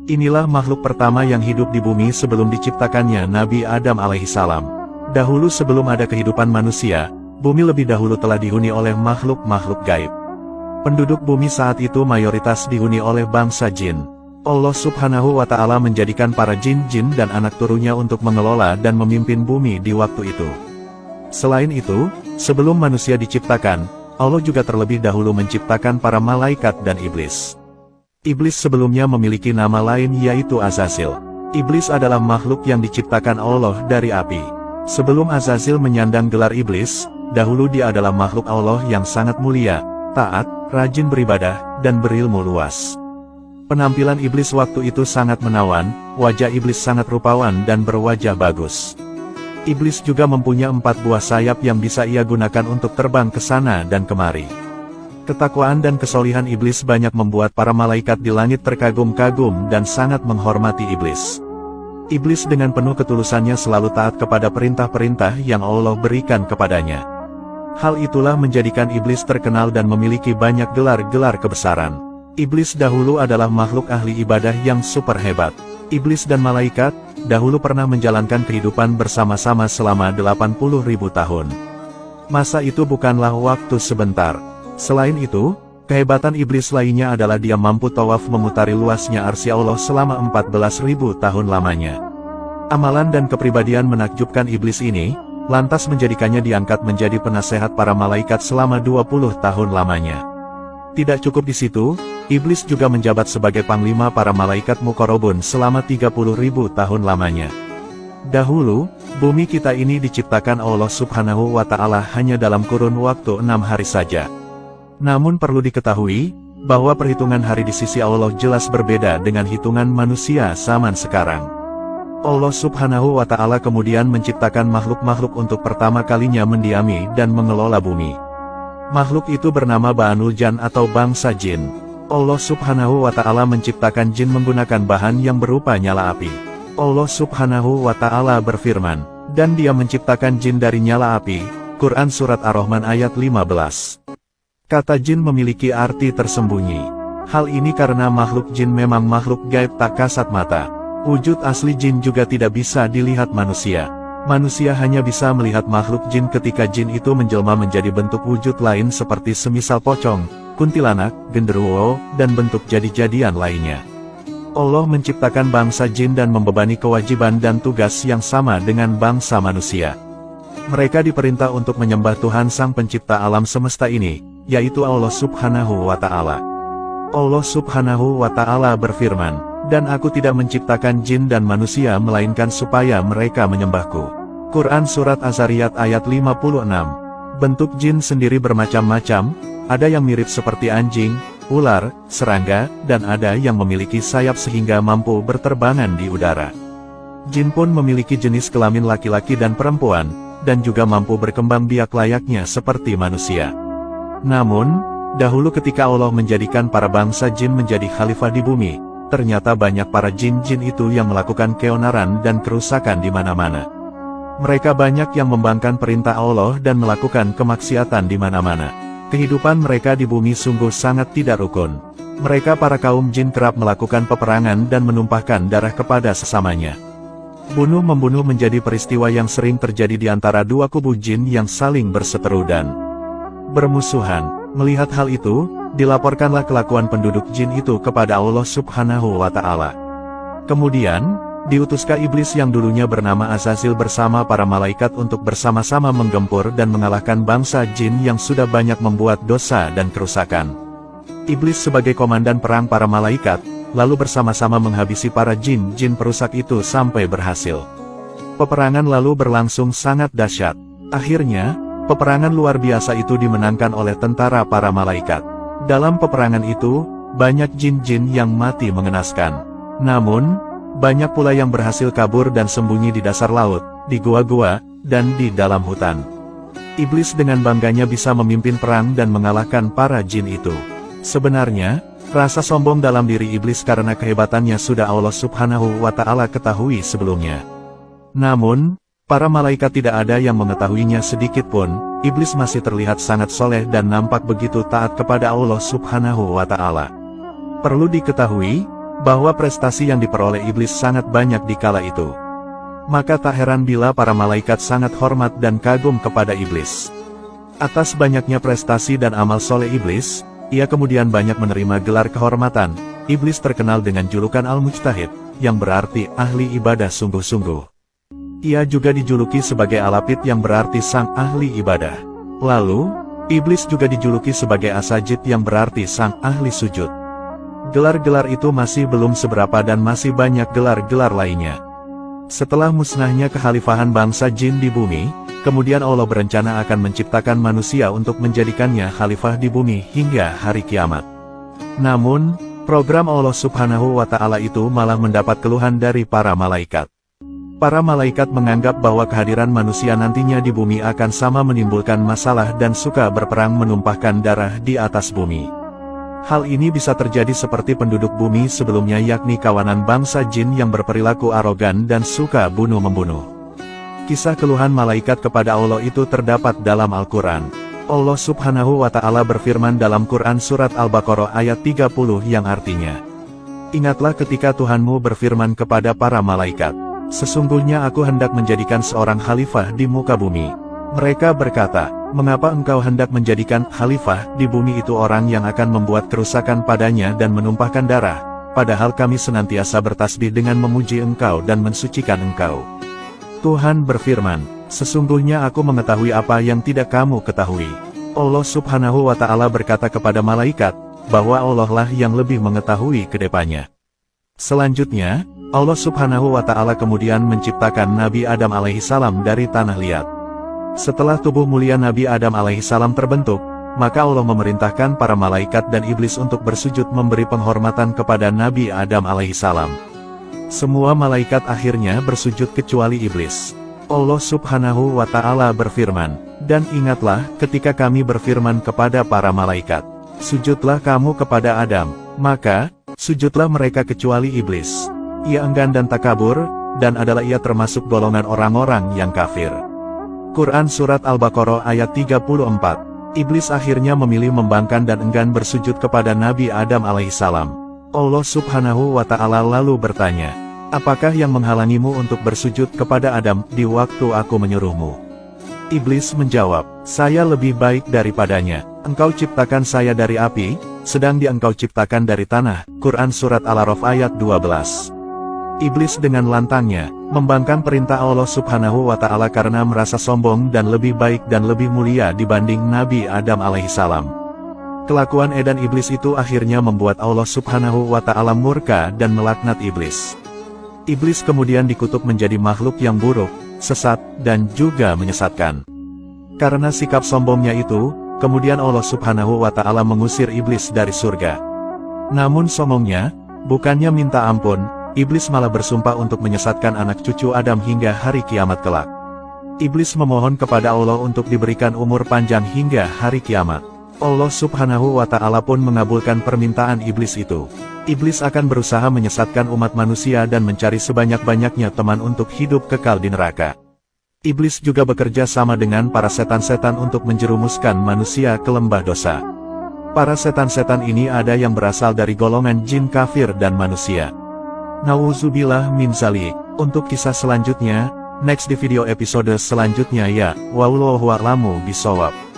Inilah makhluk pertama yang hidup di bumi sebelum diciptakannya Nabi Adam alaihissalam. Dahulu sebelum ada kehidupan manusia, bumi lebih dahulu telah dihuni oleh makhluk-makhluk gaib. Penduduk bumi saat itu mayoritas dihuni oleh bangsa jin. Allah Subhanahu wa Ta'ala menjadikan para jin-jin dan anak turunnya untuk mengelola dan memimpin bumi di waktu itu. Selain itu, sebelum manusia diciptakan, Allah juga terlebih dahulu menciptakan para malaikat dan iblis. Iblis sebelumnya memiliki nama lain yaitu Azazil. Iblis adalah makhluk yang diciptakan Allah dari api. Sebelum Azazil menyandang gelar iblis, dahulu dia adalah makhluk Allah yang sangat mulia, taat, rajin beribadah, dan berilmu luas. Penampilan iblis waktu itu sangat menawan, wajah iblis sangat rupawan dan berwajah bagus. Iblis juga mempunyai 4 buah sayap yang bisa ia gunakan untuk terbang ke sana dan kemari. Ketakwaan dan kesolihan iblis banyak membuat para malaikat di langit terkagum-kagum dan sangat menghormati iblis. Iblis dengan penuh ketulusannya selalu taat kepada perintah-perintah yang Allah berikan kepadanya. Hal itulah menjadikan iblis terkenal dan memiliki banyak gelar-gelar kebesaran. Iblis dahulu adalah makhluk ahli ibadah yang super hebat. Iblis dan malaikat dahulu pernah menjalankan kehidupan bersama-sama selama 80.000 tahun. Masa itu bukanlah waktu sebentar. Selain itu, kehebatan iblis lainnya adalah dia mampu tawaf memutari luasnya arsy Allah selama 14.000 tahun lamanya. Amalan dan kepribadian menakjubkan iblis ini, lantas menjadikannya diangkat menjadi penasehat para malaikat selama 20 tahun lamanya. Tidak cukup di situ, iblis juga menjabat sebagai panglima para malaikat muqarrabun selama 30.000 tahun lamanya. Dahulu, bumi kita ini diciptakan Allah Subhanahu wa Ta'ala hanya dalam kurun waktu 6 hari saja. Namun perlu diketahui, bahwa perhitungan hari di sisi Allah jelas berbeda dengan hitungan manusia zaman sekarang. Allah Subhanahu wa Ta'ala kemudian menciptakan makhluk-makhluk untuk pertama kalinya mendiami dan mengelola bumi. Makhluk itu bernama Ba'anul Jan atau bangsa jin. Allah Subhanahu wa Ta'ala menciptakan jin menggunakan bahan yang berupa nyala api. Allah Subhanahu wa Ta'ala berfirman, dan dia menciptakan jin dari nyala api. Quran Surat Ar-Rahman ayat 15. Kata jin memiliki arti tersembunyi. Hal ini karena makhluk jin memang makhluk gaib tak kasat mata. Wujud asli jin juga tidak bisa dilihat manusia. Manusia hanya bisa melihat makhluk jin ketika jin itu menjelma menjadi bentuk wujud lain seperti semisal pocong, kuntilanak, genderuwo, dan bentuk jadi-jadian lainnya. Allah menciptakan bangsa jin dan membebani kewajiban dan tugas yang sama dengan bangsa manusia. Mereka diperintah untuk menyembah Tuhan Sang Pencipta alam semesta ini, yaitu Allah Subhanahu wa Ta'ala. Allah Subhanahu wa Ta'ala berfirman, dan aku tidak menciptakan jin dan manusia melainkan supaya mereka menyembahku. Quran Surat Az-Zariyat ayat 56. Bentuk jin sendiri bermacam-macam, ada yang mirip seperti anjing, ular, serangga, dan ada yang memiliki sayap sehingga mampu berterbangan di udara. Jin pun memiliki jenis kelamin laki-laki dan perempuan, dan juga mampu berkembang biak layaknya seperti manusia. Namun, dahulu ketika Allah menjadikan para bangsa jin menjadi khalifah di bumi, ternyata banyak para jin-jin itu yang melakukan keonaran dan kerusakan di mana-mana. Mereka banyak yang membangkang perintah Allah dan melakukan kemaksiatan di mana-mana. Kehidupan mereka di bumi sungguh sangat tidak rukun. Mereka para kaum jin kerap melakukan peperangan dan menumpahkan darah kepada sesamanya. Bunuh-membunuh menjadi peristiwa yang sering terjadi di antara dua kubu jin yang saling berseteru dan bermusuhan. Melihat hal itu, dilaporkanlah kelakuan penduduk jin itu kepada Allah Subhanahu wa Ta'ala. Kemudian, diutuskah iblis yang dulunya bernama Azazil bersama para malaikat untuk bersama-sama menggempur dan mengalahkan bangsa jin yang sudah banyak membuat dosa dan kerusakan. Iblis sebagai komandan perang para malaikat, lalu bersama-sama menghabisi para jin-jin perusak itu sampai berhasil. Peperangan lalu berlangsung sangat dahsyat. Akhirnya, peperangan luar biasa itu dimenangkan oleh tentara para malaikat. Dalam peperangan itu, banyak jin-jin yang mati mengenaskan. Namun, banyak pula yang berhasil kabur dan sembunyi di dasar laut, di gua-gua, dan di dalam hutan. Iblis dengan bangganya bisa memimpin perang dan mengalahkan para jin itu. Sebenarnya, rasa sombong dalam diri iblis karena kehebatannya sudah Allah Subhanahu wa Ta'ala ketahui sebelumnya. Namun, para malaikat tidak ada yang mengetahuinya sedikit pun. Iblis masih terlihat sangat soleh dan nampak begitu taat kepada Allah Subhanahu wa Ta'ala. Perlu diketahui, bahwa prestasi yang diperoleh iblis sangat banyak di kala itu. Maka tak heran bila para malaikat sangat hormat dan kagum kepada iblis. Atas banyaknya prestasi dan amal soleh iblis, ia kemudian banyak menerima gelar kehormatan. Iblis terkenal dengan julukan Al-Mujtahid, yang berarti ahli ibadah sungguh-sungguh. Ia juga dijuluki sebagai Al-Apid yang berarti sang ahli ibadah. Lalu, iblis juga dijuluki sebagai As-Sajid yang berarti sang ahli sujud. Gelar-gelar itu masih belum seberapa dan masih banyak gelar-gelar lainnya. Setelah musnahnya kekhalifahan bangsa jin di bumi, kemudian Allah berencana akan menciptakan manusia untuk menjadikannya khalifah di bumi hingga hari kiamat. Namun, program Allah Subhanahu wa Ta'ala itu malah mendapat keluhan dari para malaikat. Para malaikat menganggap bahwa kehadiran manusia nantinya di bumi akan sama menimbulkan masalah dan suka berperang menumpahkan darah di atas bumi. Hal ini bisa terjadi seperti penduduk bumi sebelumnya, yakni kawanan bangsa jin yang berperilaku arogan dan suka bunuh-membunuh. Kisah keluhan malaikat kepada Allah itu terdapat dalam Al-Quran. Allah Subhanahu wa Ta'ala berfirman dalam Quran Surat Al-Baqarah ayat 30 yang artinya, "Ingatlah ketika Tuhanmu berfirman kepada para malaikat, sesungguhnya aku hendak menjadikan seorang khalifah di muka bumi. Mereka berkata, mengapa engkau hendak menjadikan khalifah di bumi itu orang yang akan membuat kerusakan padanya dan menumpahkan darah, padahal kami senantiasa bertasbih dengan memuji engkau dan mensucikan engkau." Tuhan berfirman, "Sesungguhnya aku mengetahui apa yang tidak kamu ketahui." Allah Subhanahu wa Ta'ala berkata kepada malaikat, bahwa Allah lah yang lebih mengetahui kedepannya. Selanjutnya, Allah Subhanahu wa Ta'ala kemudian menciptakan Nabi Adam alaihissalam dari tanah liat. Setelah tubuh mulia Nabi Adam alaihissalam terbentuk, maka Allah memerintahkan para malaikat dan iblis untuk bersujud memberi penghormatan kepada Nabi Adam alaihissalam. Semua malaikat akhirnya bersujud kecuali iblis. Allah Subhanahu wa Ta'ala berfirman, "Dan ingatlah ketika kami berfirman kepada para malaikat, sujudlah kamu kepada Adam, maka sujudlah mereka kecuali iblis. Ia enggan dan takabur, dan adalah ia termasuk golongan orang-orang yang kafir." Quran Surat Al-Baqarah ayat 34. Iblis akhirnya memilih membangkang dan enggan bersujud kepada Nabi Adam alaihissalam. Allah Subhanahu wa Ta'ala lalu bertanya, "Apakah yang menghalangimu untuk bersujud kepada Adam di waktu aku menyuruhmu?" Iblis menjawab, "Saya lebih baik daripadanya. Engkau ciptakan saya dari api, sedang dia engkau ciptakan dari tanah." Quran Surat Al-A'raf ayat 12. Iblis dengan lantangnya membangkang perintah Allah Subhanahu wa Ta'ala karena merasa sombong dan lebih baik dan lebih mulia dibanding Nabi Adam alaihissalam. Kelakuan edan iblis itu akhirnya membuat Allah Subhanahu wa Ta'ala murka dan melaknat iblis. Iblis kemudian dikutuk menjadi makhluk yang buruk, sesat, dan juga menyesatkan. Karena sikap sombongnya itu, kemudian Allah Subhanahu wa Ta'ala mengusir iblis dari surga. Namun sombongnya, bukannya minta ampun, iblis malah bersumpah untuk menyesatkan anak cucu Adam hingga hari kiamat kelak. Iblis memohon kepada Allah untuk diberikan umur panjang hingga hari kiamat. Allah Subhanahu wa Ta'ala pun mengabulkan permintaan iblis itu. Iblis akan berusaha menyesatkan umat manusia dan mencari sebanyak-banyaknya teman untuk hidup kekal di neraka. Iblis juga bekerja sama dengan para setan-setan untuk menjerumuskan manusia ke lembah dosa. Para setan-setan ini ada yang berasal dari golongan jin kafir dan manusia. Nauzubillah min zalik. Untuk kisah selanjutnya, next di video episode selanjutnya ya. Wallahu a'lamu bishawab.